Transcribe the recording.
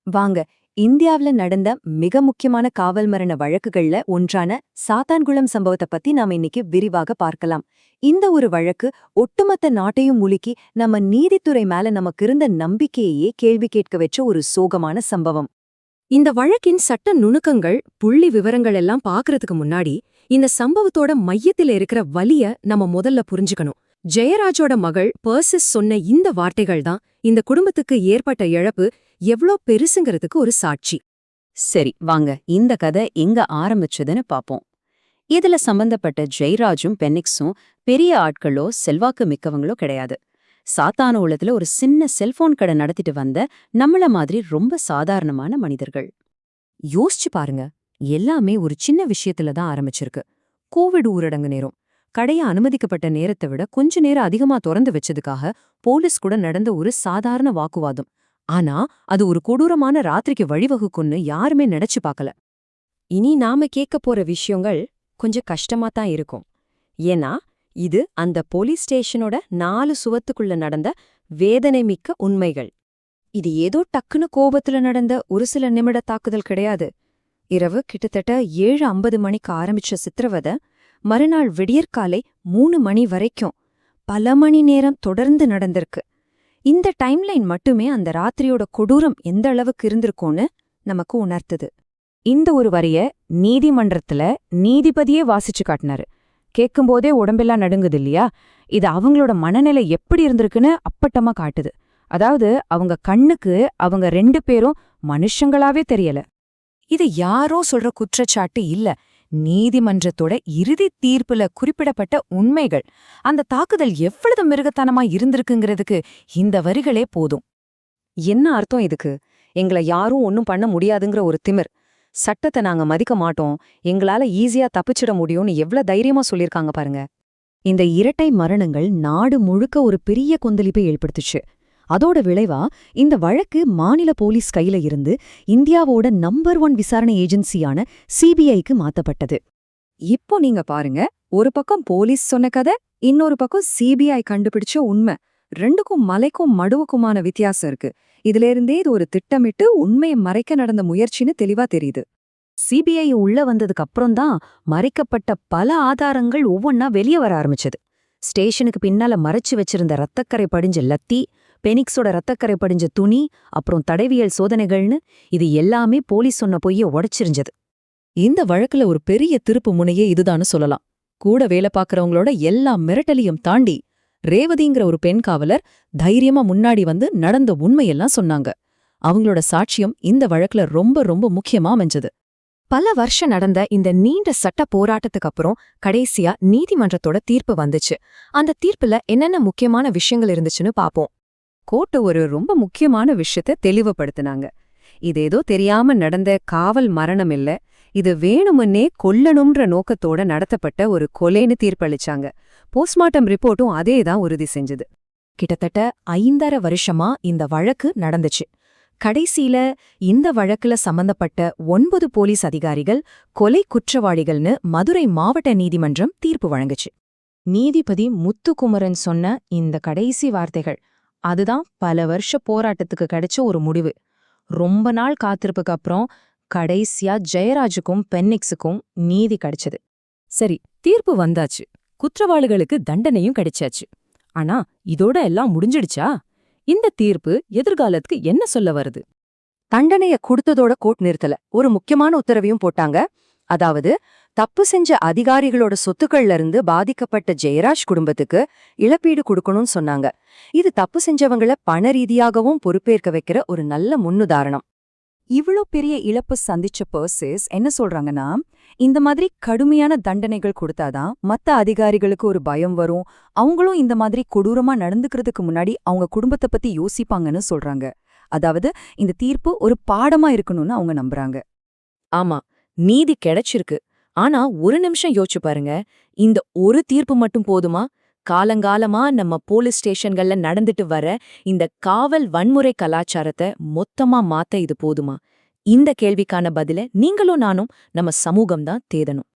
வாங்க, இந்தியாவுல நடந்த மிக முக்கியமான காவல் மரண வழக்குகள்ல ஒன்றான சாத்தான்குளம் சம்பவத்தை பத்தி நாம இன்னைக்கு விரிவாக பார்க்கலாம். இந்த ஒரு வழக்கு ஒட்டுமொத்த நாட்டையும் உலுக்கி நம்ம நீதித்துறை மேல நமக்கு இருந்த நம்பிக்கையையே கேள்வி கேட்க வச்ச ஒரு சோகமான சம்பவம். இந்த வழக்கின் சட்ட நுணுக்கங்கள், புள்ளி விவரங்கள் எல்லாம் பாக்குறதுக்கு முன்னாடி இந்த சம்பவத்தோட மையத்துல இருக்கிற வலிய நம்ம முதல்ல புரிஞ்சுக்கணும். ஜெயராஜோட மகள் பர்சிஸ் சொன்ன இந்த வார்த்தைகள் தான் இந்த குடும்பத்துக்கு ஏற்பட்ட இழப்பு எவ்ளோ பெருசுங்கிறதுக்கு ஒரு சாட்சி. சரி, வாங்க இந்த கதை எங்க ஆரம்பிச்சதுன்னு பாப்போம். இதுல சம்பந்தப்பட்ட ஜெயராஜும் பென்னிக்ஸும் பெரிய ஆட்களோ செல்வாக்கு மிக்கவங்களோ கிடையாது. சாத்தானுலத்துல ஒரு சின்ன செல்போன் கடை நடத்திட்டு வந்த நம்மள மாதிரி ரொம்ப சாதாரணமான மனிதர்கள். யோசிச்சு பாருங்க, எல்லாமே ஒரு சின்ன விஷயத்துல தான் ஆரம்பிச்சிருக்கு. கோவிட் ஊரடங்கு நேரம். கடைய அனுமதிக்கப்பட்ட நேரத்தை விட கொஞ்ச நேரம் அதிகமா திறந்து வச்சதுக்காக போலீஸ் கூட நடந்த ஒரு சாதாரண வாக்குவாதம். ஆனா அது ஒரு கொடூரமான ராத்திரிக்கு வழிவகுக்குன்னு யாருமே நினைச்சு பார்க்கல. இனி நாம கேட்க போற விஷயங்கள் கொஞ்சம் கஷ்டமா தான் இருக்கும். ஏன்னா இது அந்த போலீஸ் ஸ்டேஷனோட 4 சுவத்துக்குள்ள நடந்த வேதனை மிக்க உண்மைகள். இது ஏதோ டக்குன்னு கோபத்துல நடந்த ஒரு சில நிமிட தாக்குதல் கிடையாது. இரவு கிட்டத்தட்ட 7:50 மணிக்கு ஆரம்பிச்ச சித்திரவதை மறுநாள் விடியற்காலை 3 மணி வரைக்கும் பல மணி நேரம் தொடர்ந்து நடந்திருக்கு. இந்த டைம்லைன் மட்டுமே அந்த ராத்திரியோட கொடூரம் எந்த அளவுக்கு இருந்திருக்கும்னு நமக்கு உணர்த்துது. இந்த ஒரு வரிய நீதிமன்றத்துல நீதிபதியே வாசிச்சு காட்டினாரு. கேட்கும்போதே உடம்பெல்லாம் நடுங்குது இல்லையா? இது அவங்களோட மனநிலை எப்படி இருந்திருக்குன்னு அப்பட்டமா காட்டுது. அதாவது அவங்க கண்ணுக்கு அவங்க 2 பேரும் மனுஷங்களாவே தெரியல. இது யாரோ சொல்ற குற்றச்சாட்டு இல்ல, நீதிமன்றத்தோட இறுதி தீர்ப்புல குறிப்பிடப்பட்ட உண்மைகள். அந்த தாக்குதல் எவ்வளவு மிருகத்தனமா இருந்திருக்குங்கிறதுக்கு இந்த வரிகளே போதும். என்ன அர்த்தம் இதுக்கு? எங்களை யாரும் ஒன்னும் பண்ண முடியாதுங்கிற ஒரு திமிர். சட்டத்தை நாங்க மதிக்க மாட்டோம், எங்களால ஈஸியா தப்பிச்சிட முடியும்னு எவ்வளவு தைரியமா சொல்லிருக்காங்க பாருங்க. இந்த இரட்டை மரணங்கள் நாடு முழுக்க ஒரு பெரிய கொந்தளிப்பை ஏற்படுத்துச்சு. அதோட விளைவா இந்த வழக்கு மாநில போலீஸ் கையில இருந்து இந்தியாவோட நம்பர் 1 விசாரணை ஏஜென்சியான சிபிஐக்கு மாத்தப்பட்டது. இப்போ நீங்க பாருங்க, ஒரு பக்கம் போலீஸ் சொன்ன கதை, இன்னொரு பக்கம் சிபிஐ கண்டுபிடிச்ச உண்மை. ரெண்டுக்கும் மலைக்கும் மடுவுக்குமான வித்தியாசம் இருக்கு. இதுல இருந்தே இது ஒரு திட்டமிட்டு உண்மையை மறைக்க நடந்த முயற்சின்னு தெளிவா தெரியுது. சிபிஐ உள்ள வந்ததுக்கு அப்புறம்தான் மறைக்கப்பட்ட பல ஆதாரங்கள் ஒவ்வொன்னா வெளியே வர ஆரம்பிச்சது. ஸ்டேஷனுக்கு பின்னால மறைச்சு வச்சிருந்த ரத்தக்கரை படிஞ்ச லத்தி, பெனிக்ஸோட ரத்தக்கரை படிஞ்ச துணி, அப்புறம் தடவியல் சோதனைகள்னு இது எல்லாமே போலீஸ் சொன்ன பொய்ய உடைச்சிருஞ்சது. இந்த வழக்குல ஒரு பெரிய திருப்பு முனையே இதுதான்னு சொல்லலாம். கூட வேலை பார்க்கறவங்களோட எல்லா மிரட்டலையும் தாண்டி ரேவதிங்கிற ஒரு பெண் காவலர் தைரியமா முன்னாடி வந்து நடந்த உண்மையெல்லாம் சொன்னாங்க. அவங்களோட சாட்சியம் இந்த வழக்குல ரொம்ப ரொம்ப முக்கியமா அமைஞ்சது. பல வருஷம் நடந்த இந்த நீண்ட சட்ட போராட்டத்துக்கு அப்புறம் கடைசியா நீதிமன்றத்தோட தீர்ப்பு வந்துச்சு. அந்த தீர்ப்புல என்னென்ன முக்கியமான விஷயங்கள் இருந்துச்சுன்னு பாப்போம். கோர்ட்டு ஒரு ரொம்ப முக்கியமான விஷயத்த தெளிவுபடுத்தினாங்க. இது ஏதோ தெரியாம நடந்த காவல் மரணம் இல்ல, இது வேணுமுன்னே கொல்லணும்ன்ற நோக்கத்தோட நடத்தப்பட்ட ஒரு கொலைன்னு தீர்ப்பளிச்சாங்க. போஸ்ட்மார்ட்டம் ரிப்போர்ட்டும் அதேதான் உறுதி செஞ்சது. கிட்டத்தட்ட 5.5 வருஷமா இந்த வழக்கு நடந்துச்சு. கடைசியில இந்த வழக்குல சம்பந்தப்பட்ட 9 போலீஸ் அதிகாரிகள் கொலை குற்றவாளிகள்னு மதுரை மாவட்ட நீதிமன்றம் தீர்ப்பு வழங்குச்சு. நீதிபதி முத்துக்குமரன் சொன்ன இந்த கடைசி வார்த்தைகள் அதுதான் பல வருஷ போராட்டத்துக்கு கிடைச்ச ஒரு முடிவு. ரொம்ப நாள் காத்திருப்புக்கு அப்புறம் கடைசியா ஜெயராஜுக்கும் பென்னிக்ஸுக்கும் நீதி கிடைச்சது. சரி, தீர்ப்பு வந்தாச்சு, குற்றவாளிகளுக்கு தண்டனையும் கிடைச்சாச்சு. ஆனா இதோட எல்லாம் முடிஞ்சிடுச்சா? இந்த தீர்ப்பு எதிர்காலத்துக்கு என்ன சொல்ல வருது? தண்டனைய கொடுத்ததோட கோர்ட் நிறுத்தல, ஒரு முக்கியமான உத்தரவையும் போட்டாங்க. அதாவது தப்பு செஞ்ச அதிகாரிகளோட சொத்துக்கள்ல இருந்து பாதிக்கப்பட்ட ஜெயராஜ் குடும்பத்துக்கு இழப்பீடு கொடுக்கணும்னு சொன்னாங்க. இது தப்பு செஞ்சவங்கள பண ரீதியாகவும் பொறுப்பேற்க வைக்கிற ஒரு நல்ல முன்னுதாரணம். இவ்ளோ பெரிய இழப்பு சந்திச்ச பர்சிஸ் என்ன சொல்றாங்கன்னா, இந்த மாதிரி கடுமையான தண்டனைகள் கொடுத்தாதான் மத்த அதிகாரிகளுக்கு ஒரு பயம் வரும், அவங்களும் இந்த மாதிரி கொடூரமா நடந்துக்கிறதுக்கு முன்னாடி அவங்க குடும்பத்தை பத்தி யோசிப்பாங்கன்னு சொல்றாங்க. அதாவது இந்த தீர்ப்பு ஒரு பாடமா இருக்கணும்னு அவங்க நம்புறாங்க. ஆமா, நீதி கிடைச்சிருக்கு. ஆனா ஒரு நிமிஷம் யோசிச்சு பாருங்க, இந்த ஒரு தீர்ப்பு மட்டும் போதுமா? காலங்காலமா நம்ம போலீஸ் ஸ்டேஷன்கள்ல நடந்துட்டு வர இந்த காவல் வன்முறை கலாச்சாரத்தை மொத்தமா மாத்த இது போதுமா? இந்த கேள்விக்கான பதில நீங்களும் நானும் நம்ம சமூகம்தான் தேடணும்.